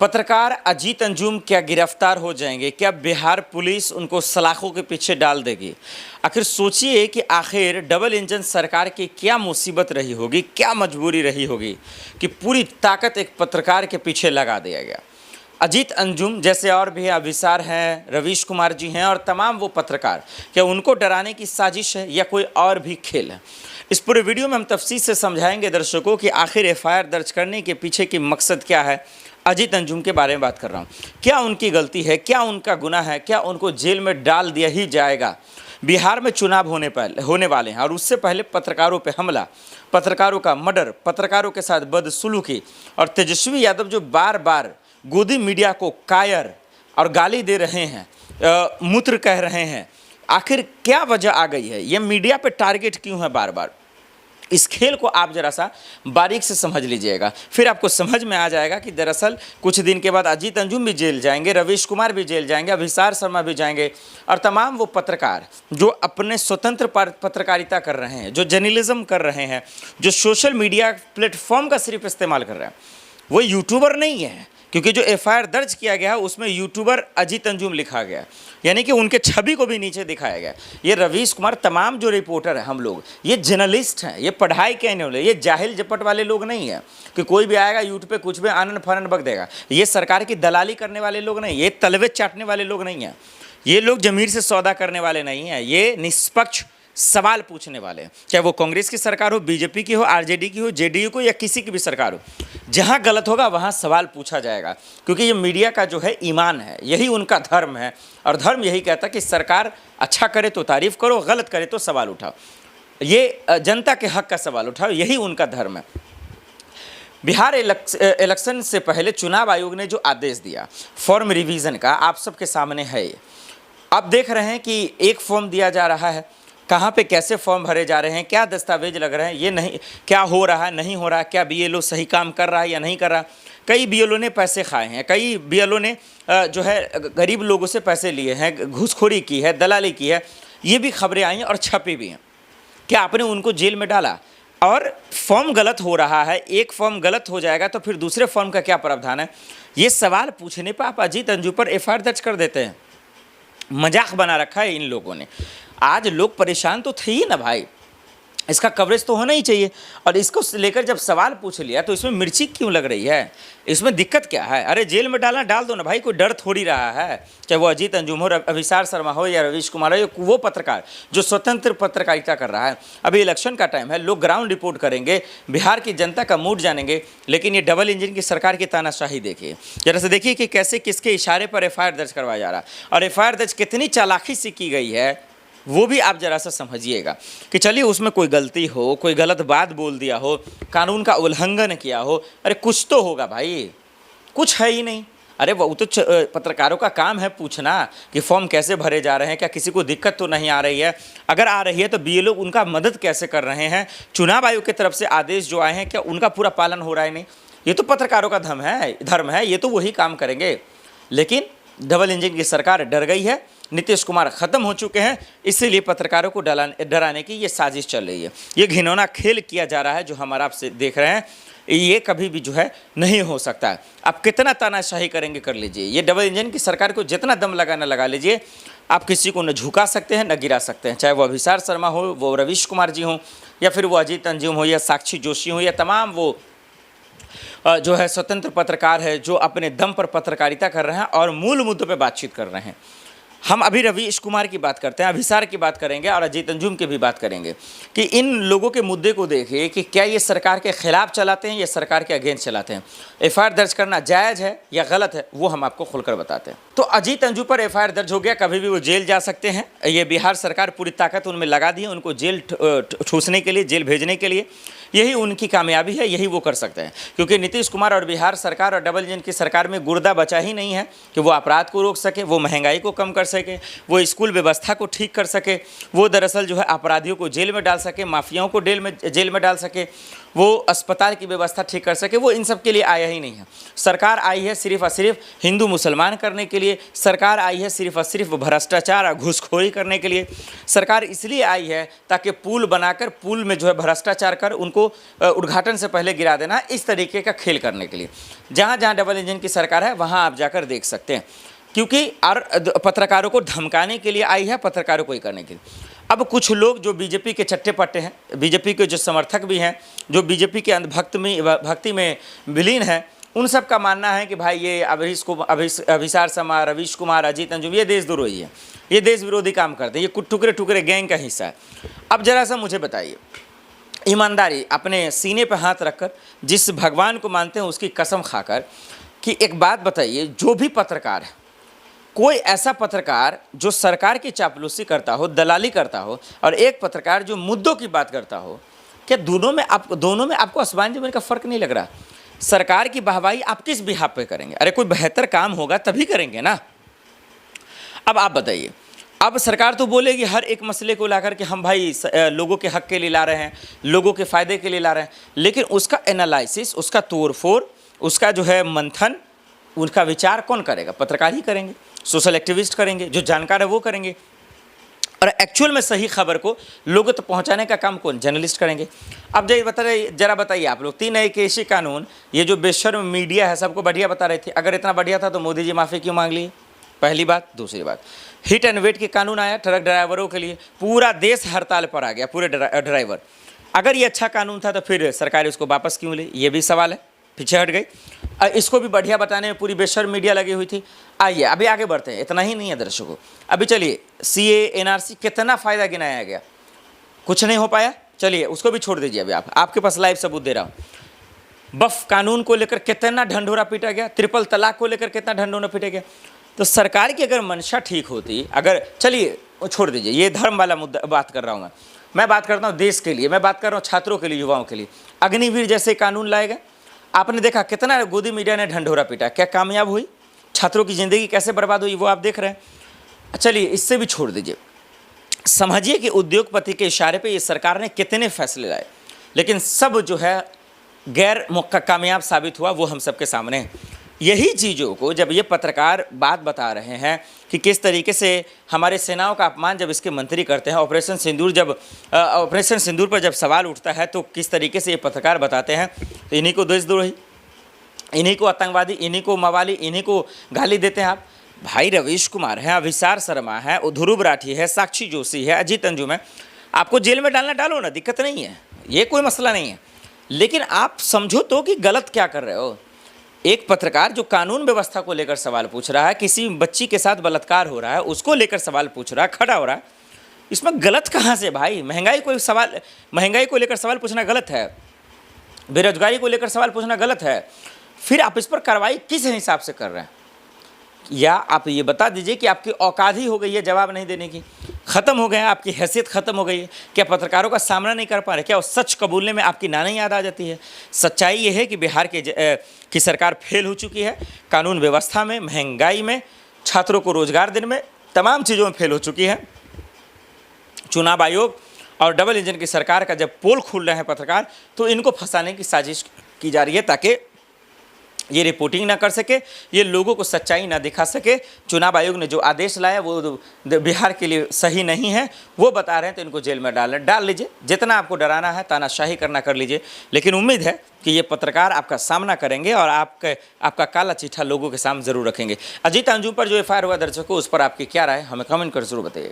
पत्रकार अजीत अंजुम क्या गिरफ्तार हो जाएंगे? क्या बिहार पुलिस उनको सलाखों के पीछे डाल देगी? आखिर सोचिए कि आखिर डबल इंजन सरकार की क्या मुसीबत रही होगी, क्या मजबूरी रही होगी कि पूरी ताकत एक पत्रकार के पीछे लगा दिया गया। अजीत अंजुम जैसे और भी अभिसार हैं, रवीश कुमार जी हैं और तमाम वो पत्रकार, क्या उनको डराने की साजिश है या कोई और भी खेल है? इस पूरे वीडियो में हम तफसील से समझाएंगे दर्शकों कि आखिर एफआईआर दर्ज करने के पीछे की मकसद क्या है। अजीत अंजुम के बारे में बात कर रहा हूँ। क्या उनकी गलती है, क्या उनका गुनाह है, क्या उनको जेल में डाल दिया ही जाएगा? बिहार में चुनाव होने वाले हैं और उससे पहले पत्रकारों पे हमला, पत्रकारों का मर्डर, पत्रकारों के साथ बदसलूकी और तेजस्वी यादव जो बार बार गोदी मीडिया को कायर और गाली दे रहे हैं, मूत्र कह रहे हैं, आखिर क्या वजह आ गई है? ये मीडिया पे टारगेट क्यों है बार बार? इस खेल को आप जरा सा बारीक से समझ लीजिएगा, फिर आपको समझ में आ जाएगा कि दरअसल कुछ दिन के बाद अजीत अंजुम भी जेल जाएंगे, रवीश कुमार भी जेल जाएंगे, अभिसार शर्मा भी जाएंगे और तमाम वो पत्रकार जो अपने स्वतंत्र पत्रकारिता कर रहे हैं, जो जर्नलिज्म कर रहे हैं, जो सोशल मीडिया प्लेटफॉर्म का सिर्फ इस्तेमाल कर रहे हैं। वो यूट्यूबर नहीं है, क्योंकि जो एफआईआर दर्ज किया गया उसमें यूट्यूबर अजीत अंजुम लिखा गया, यानी कि उनके छवि को भी नीचे दिखाया गया। ये रवीश कुमार, तमाम जो रिपोर्टर हैं हम लोग, ये जर्नलिस्ट हैं, ये पढ़ाई के नहीं वाले, ये जाहिल जपट वाले लोग नहीं हैं कि कोई भी आएगा यूट्यूब पे कुछ भी आनंद फनन बक देगा। ये सरकार की दलाली करने वाले लोग नहीं, ये तलवे चाटने वाले लोग नहीं हैं, ये लोग जमीर से सौदा करने वाले नहीं हैं, ये निष्पक्ष सवाल पूछने वाले हैं। चाहे वो कांग्रेस की सरकार हो, बीजेपी की हो, आरजेडी की हो, जेडीयू को या किसी की भी सरकार हो, जहां गलत होगा वहां सवाल पूछा जाएगा, क्योंकि ये मीडिया का जो है ईमान है, यही उनका धर्म है और धर्म यही कहता है कि सरकार अच्छा करे तो तारीफ करो, गलत करे तो सवाल उठाओ, ये जनता के हक का सवाल उठाओ, यही उनका धर्म है। बिहार इलेक्शन से पहले चुनाव आयोग ने जो आदेश दिया फॉर्म रिवीजन का, आप सबके सामने है। आप देख रहे हैं कि एक फॉर्म दिया जा रहा है, कहाँ पे कैसे फॉर्म भरे जा रहे हैं, क्या दस्तावेज लग रहे हैं, ये नहीं क्या हो रहा है, नहीं हो रहा है, क्या बीएलओ सही काम कर रहा है या नहीं कर रहा। कई बीएलओ ने पैसे खाए हैं, कई बीएलओ ने जो है गरीब लोगों से पैसे लिए हैं, घूसखोरी की है, दलाली की है, ये भी खबरें आई हैं और छपी भी हैं। क्या आपने उनको जेल में डाला? और फॉर्म गलत हो रहा है, एक फॉर्म गलत हो जाएगा तो फिर दूसरे फॉर्म का क्या प्रावधान है? ये सवाल पूछने पर आप अजीत अंजुम पर एफआईआर दर्ज कर देते हैं। मजाक बना रखा है इन लोगों ने। आज लोग परेशान तो थे ही ना भाई, इसका कवरेज तो होना ही चाहिए। और इसको लेकर जब सवाल पूछ लिया तो इसमें मिर्ची क्यों लग रही है? इसमें दिक्कत क्या है? अरे जेल में डालना डाल दो ना भाई, कोई डर थोड़ी रहा है। चाहे वो अजीत अंजुम हो, अभिसार शर्मा हो या रवीश कुमार हो, या वो पत्रकार जो स्वतंत्र पत्रकारिता कर रहा है। अभी इलेक्शन का टाइम है, लोग ग्राउंड रिपोर्ट करेंगे, बिहार की जनता का मूड जानेंगे, लेकिन ये डबल इंजन की सरकार की तानाशाही देखिए। जरा से देखिए कि कैसे किसके इशारे पर एफआईआर दर्ज करवाया जा रहा है और एफआईआर दर्ज कितनी चालाकी से की गई है, वो भी आप जरा सा समझिएगा कि चलिए उसमें कोई गलती हो, कोई गलत बात बोल दिया हो, कानून का उल्लंघन किया हो, अरे कुछ तो होगा भाई, कुछ है ही नहीं। अरे वो तो पत्रकारों का काम है पूछना कि फॉर्म कैसे भरे जा रहे हैं, क्या किसी को दिक्कत तो नहीं आ रही है, अगर आ रही है तो बीएलओ उनका मदद कैसे कर रहे हैं, चुनाव आयोग की तरफ से आदेश जो आए हैं क्या उनका पूरा पालन हो रहा है? नहीं, ये तो पत्रकारों का धर्म है, ये तो वही काम करेंगे। लेकिन डबल इंजन की सरकार डर गई है, नीतीश कुमार खत्म हो चुके हैं, इसीलिए पत्रकारों को डराने की ये साजिश चल रही है। ये घिनौना खेल किया जा रहा है जो हमारा आपसे देख रहे हैं, ये कभी भी जो है नहीं हो सकता है। आप कितना तानाशाही करेंगे कर लीजिए, ये डबल इंजन की सरकार को जितना दम लगाना लगा लीजिए, आप किसी को न झुका सकते हैं न गिरा सकते हैं। चाहे वो अभिसार शर्मा हो, वो रवीश कुमार जी हों, या फिर वो अजीत अंजुम हो, या साक्षी जोशी हो, या तमाम वो जो है स्वतंत्र पत्रकार है जो अपने दम पर पत्रकारिता कर रहे हैं और मूल मुद्दों पे बातचीत कर रहे हैं। हम अभी रवीश कुमार की बात करते हैं, अभिसार की बात करेंगे और अजीत अंजुम की भी बात करेंगे कि इन लोगों के मुद्दे को देखिए कि क्या ये सरकार के खिलाफ चलाते हैं या सरकार के अगेंस्ट चलाते हैं। एफआईआर दर्ज करना जायज़ है या गलत है, वो हम आपको खुलकर बताते हैं। तो अजीत अंजुम पर एफआईआर दर्ज हो गया, कभी भी वो जेल जा सकते हैं। ये बिहार सरकार पूरी ताकत उनमें लगा दी है, उनको जेल ठूसने के लिए, जेल भेजने के लिए। यही उनकी कामयाबी है, यही वो कर सकते हैं, क्योंकि नीतीश कुमार और बिहार सरकार और डबल इंजन की सरकार में गुर्दा बचा ही नहीं है कि वो अपराध को रोक सके, वो महंगाई को कम कर सके, वो स्कूल व्यवस्था को ठीक कर सके, वो दरअसल जो है अपराधियों को जेल में डाल सके, माफियाओं को जेल में डाल सके, वो अस्पताल की व्यवस्था ठीक कर सके। वो इन सब के लिए आया ही नहीं है। सरकार आई है सिर्फ और सिर्फ हिंदू मुसलमान करने के लिए, सरकार आई है सिर्फ और सिर्फ भ्रष्टाचार और घूसखोरी करने के लिए। सरकार इसलिए आई है ताकि पुल बनाकर पुल में जो है भ्रष्टाचार कर उनको को उद्घाटन से पहले गिरा देना, इस तरीके का खेल करने के लिए। जहाँ जहाँ डबल इंजन की सरकार है वहाँ आप जाकर देख सकते हैं, क्योंकि और पत्रकारों को धमकाने के लिए आई है, पत्रकारों को ही करने के लिए। अब कुछ लोग जो बीजेपी के चट्टे पट्टे हैं, बीजेपी के जो समर्थक भी हैं, जो बीजेपी के भक्ति में विलीन हैं, उन सब का मानना है कि भाई ये अभिसार शर्मा, रवीश कुमार, अजीत अंजुम ये देशद्रोही है, ये देश विरोधी काम करते हैं, ये टुकड़े टुकड़े गैंग का हिस्सा है। अब जरा सा मुझे बताइए, ईमानदारी अपने सीने पर हाथ रखकर, जिस भगवान को मानते हैं उसकी कसम खाकर, कि एक बात बताइए, जो भी पत्रकार है, कोई ऐसा पत्रकार जो सरकार की चापलूसी करता हो, दलाली करता हो, और एक पत्रकार जो मुद्दों की बात करता हो, क्या दोनों में आपको आसमान ज़मीन का फ़र्क नहीं लग रहा? सरकार की वाहवाही आप किस बिहाफ पे करेंगे? अरे कोई बेहतर काम होगा तभी करेंगे ना। अब आप बताइए, अब सरकार तो बोलेगी हर एक मसले को लाकर के हम भाई लोगों के हक के लिए ला रहे हैं, लोगों के फ़ायदे के लिए ला रहे हैं, लेकिन उसका एनालिसिस, उसका तोड़फोड़, उसका जो है मंथन, उनका विचार कौन करेगा? पत्रकार ही करेंगे, सोशल एक्टिविस्ट करेंगे, जो जानकार है वो करेंगे। और एक्चुअल में सही खबर को लोगों तक पहुंचाने का काम कौन? जर्नलिस्ट करेंगे। अब जरा बताइए आप लोग, 3 नए कृषि कानून, ये जो बेशर्म मीडिया है सबको बढ़िया बता रहे थे, अगर इतना बढ़िया था तो मोदी जी माफ़ी क्यों मांग लिए? पहली बात। दूसरी बात, हिट एंड वेट के कानून आया ट्रक ड्राइवरों के लिए, पूरा देश हड़ताल पर आ गया, पूरे ड्राइवर। अगर ये अच्छा कानून था तो फिर सरकार इसको वापस क्यों ली? ये भी सवाल है, पीछे हट गई। इसको भी बढ़िया बताने में पूरी बेशर्म मीडिया लगी हुई थी। आइए अभी आगे बढ़ते हैं, इतना ही नहीं है दर्शकों, अभी चलिए सीए एनआरसी कितना फ़ायदा गिनाया गया, कुछ नहीं हो पाया, चलिए उसको भी छोड़ दीजिए। अभी आपके पास लाइव सबूत दे रहा हूँ। वक्फ कानून को लेकर कितना ढंढोरा पीटा गया, ट्रिपल तलाक को लेकर कितना ढंढोरा पीटा गया। तो सरकार की अगर मंशा ठीक होती, अगर, चलिए छोड़ दीजिए, ये धर्म वाला मुद्दा बात कर रहा हूँ मैं बात करता हूँ देश के लिए, मैं बात कर रहा हूँ छात्रों के लिए, युवाओं के लिए। अग्निवीर जैसे कानून लाए गए, आपने देखा कितना गोदी मीडिया ने ढंढोरा पीटा, क्या कामयाब हुई? छात्रों की ज़िंदगी कैसे बर्बाद हुई वो आप देख रहे हैं। चलिए इससे भी छोड़ दीजिए, समझिए कि उद्योगपति के इशारे पे ये सरकार ने कितने फैसले लाए, लेकिन सब जो है गैर कामयाब साबित हुआ, वो हम सबके सामने है। यही चीज़ों को जब ये पत्रकार बात बता रहे हैं कि किस तरीके से हमारे सेनाओं का अपमान जब इसके मंत्री करते हैं, ऑपरेशन सिंदूर पर जब सवाल उठता है तो किस तरीके से ये पत्रकार बताते हैं, तो इन्हीं को देशद्रोही, इन्हीं को आतंकवादी, इन्हीं को मवाली, इन्हीं को गाली देते हैं आप। भाई रवीश कुमार है, अभिसार शर्मा है, ध्रुव राठी है, साक्षी जोशी है, अजीत अंजुम है, आपको जेल में डालना डालो ना, दिक्कत नहीं है, ये कोई मसला नहीं है। लेकिन आप समझो तो कि गलत क्या कर रहे हो। एक पत्रकार जो कानून व्यवस्था को लेकर सवाल पूछ रहा है, किसी बच्ची के साथ बलात्कार हो रहा है उसको लेकर सवाल पूछ रहा है, खड़ा हो रहा है, इसमें गलत कहाँ से भाई? महंगाई को लेकर सवाल पूछना गलत है, बेरोजगारी को लेकर सवाल पूछना गलत है, फिर आप इस पर कार्रवाई किस हिसाब से कर रहे हैं? या आप ये बता दीजिए कि आपकी औकात ही हो गई है जवाब नहीं देने की, ख़त्म हो गया, आपकी हैसियत ख़त्म हो गई है। क्या पत्रकारों का सामना नहीं कर पा रहे? क्या वो सच कबूलने में आपकी नानी याद आ जाती है? सच्चाई ये है कि बिहार की सरकार फेल हो चुकी है, कानून व्यवस्था में, महंगाई में, छात्रों को रोजगार देने में, तमाम चीज़ों में फेल हो चुकी है। चुनाव आयोग और डबल इंजन की सरकार का जब पोल खोल रहे हैं पत्रकार, तो इनको फंसाने की साजिश की जा रही है ताकि ये रिपोर्टिंग ना कर सके, ये लोगों को सच्चाई ना दिखा सके। चुनाव आयोग ने जो आदेश लाया वो बिहार के लिए सही नहीं है, वो बता रहे हैं, तो इनको जेल में डाल लीजिए। जितना आपको डराना है, तानाशाही करना कर लीजिए, लेकिन उम्मीद है कि ये पत्रकार आपका सामना करेंगे और आपका काला चिट्ठा लोगों के सामने ज़रूर रखेंगे। अजीत अंजुम पर जो एफआईआर हुआ दर्शकों, उस पर आपकी क्या राय, हमें कमेंट कर जरूर बताइएगा।